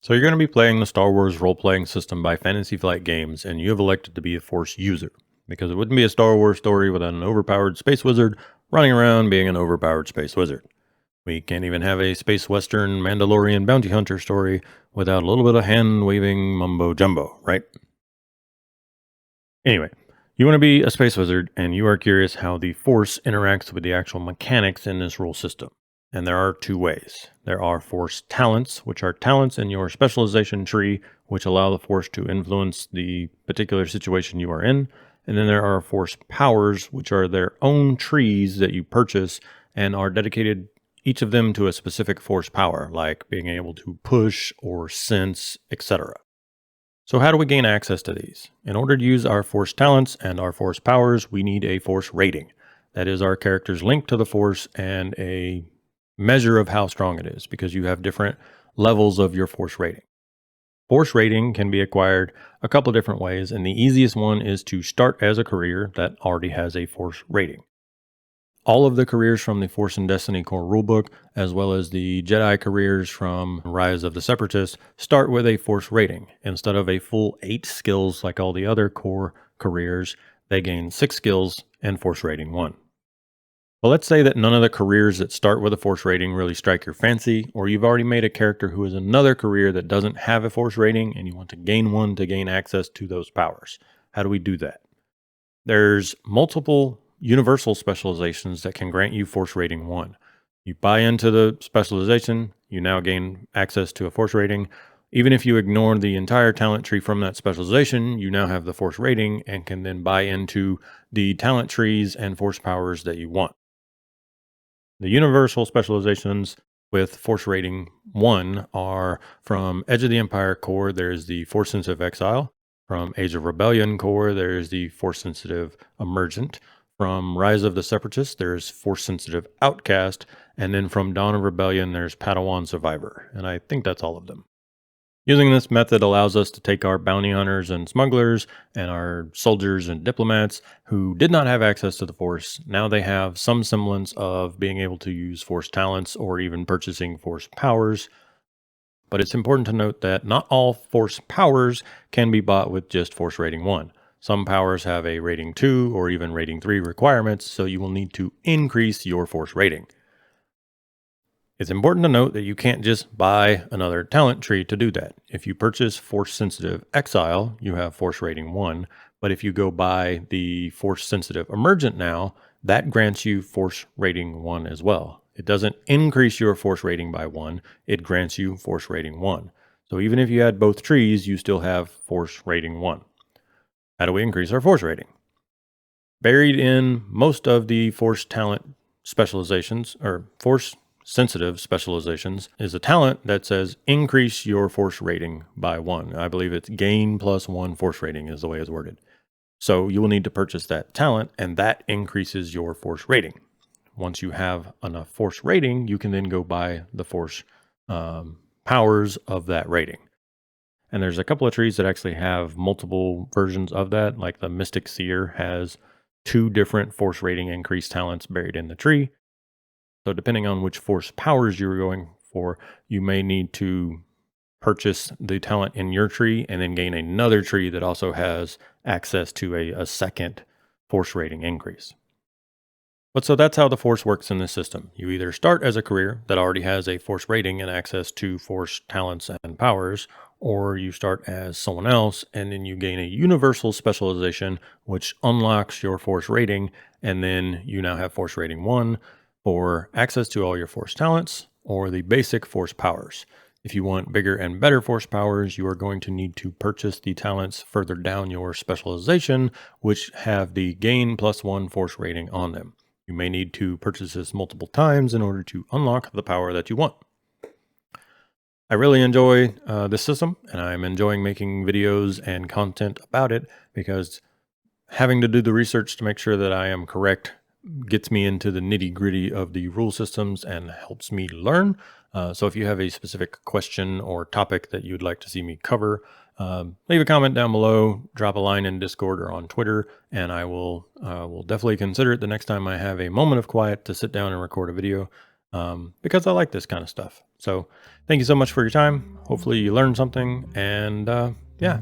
So you're going to be playing the Star Wars role-playing system by Fantasy Flight Games, and you have elected to be a Force user, because it wouldn't be a Star Wars story without an overpowered space wizard running around being an overpowered space wizard. We can't even have a space western Mandalorian bounty hunter story without a little bit of hand-waving mumbo-jumbo, right? Anyway, you want to be a space wizard, and you are curious how the Force interacts with the actual mechanics in this rule system. And there are two ways. There are Force talents, which are talents in your specialization tree, which allow the Force to influence the particular situation you are in. And then there are Force powers, which are their own trees that you purchase and are dedicated, each of them, to a specific Force power, like being able to push or sense, etc. So how do we gain access to these? In order to use our Force talents and our Force powers, we need a Force rating. That is our character's link to the Force and a measure of how strong it is, because you have different levels of your Force rating. Force rating can be acquired a couple different ways, and the easiest one is to start as a career that already has a Force rating. All of the careers from the Force and Destiny core rulebook, as well as the Jedi careers from Rise of the Separatists, start with a Force rating. Instead of a full 8 skills like all the other core careers, they gain 6 skills and Force rating 1. Well, let's say that none of the careers that start with a Force rating really strike your fancy, or you've already made a character who is another career that doesn't have a Force rating and you want to gain one to gain access to those powers. How do we do that? There's multiple universal specializations that can grant you Force rating 1. You buy into the specialization, you now gain access to a Force rating. Even if you ignore the entire talent tree from that specialization, you now have the Force rating and can then buy into the talent trees and Force powers that you want. The universal specializations with Force rating 1 are from Edge of the Empire core, there's the Force sensitive Exile. From Age of Rebellion core, there's the Force sensitive Emergent. From Rise of the Separatists, there's Force sensitive Outcast. And then from Dawn of Rebellion, there's Padawan Survivor. And I think that's all of them. Using this method allows us to take our bounty hunters and smugglers and our soldiers and diplomats who did not have access to the Force. Now they have some semblance of being able to use Force talents or even purchasing Force powers. But it's important to note that not all Force powers can be bought with just Force rating 1. Some powers have a rating 2 or even rating 3 requirements, so you will need to increase your Force rating. It's important to note that you can't just buy another talent tree to do that. If you purchase Force Sensitive Exile, you have Force rating 1, but if you go buy the Force Sensitive Emergent now, that grants you Force rating 1 as well. It doesn't increase your Force rating by 1, it grants you Force rating 1. So even if you had both trees, you still have Force rating 1. How do we increase our Force rating? Buried in most of the Force talent specializations, or Force sensitive specializations, is a talent that says increase your Force rating by 1. I believe it's gain plus 1 Force rating is the way it's worded. So you will need to purchase that talent, and that increases your Force rating. Once you have enough Force rating, you can then go buy the Force powers of that rating. And there's a couple of trees that actually have multiple versions of that, like the Mystic Seer has 2 different Force rating increase talents buried in the tree. So depending on which Force powers you're going for, you may need to purchase the talent in your tree and then gain another tree that also has access to a second Force rating increase. But so that's how the Force works in this system. You either start as a career that already has a Force rating and access to Force talents and powers, or you start as someone else and then you gain a universal specialization which unlocks your Force rating, and then you now have Force rating 1 for access to all your Force talents or the basic Force powers. If you want bigger and better Force powers, you are going to need to purchase the talents further down your specialization, which have the gain plus 1 Force rating on them. You may need to purchase this multiple times in order to unlock the power that you want. I really enjoy this system, and I'm enjoying making videos and content about it, because having to do the research to make sure that I am correct gets me into the nitty-gritty of the rule systems and helps me learn. So if you have a specific question or topic that you'd like to see me cover, leave a comment down below, drop a line in Discord or on Twitter, and I will definitely consider it the next time I have a moment of quiet to sit down and record a video, because I like this kind of stuff. So thank you so much for your time. Hopefully, you learned something, and yeah,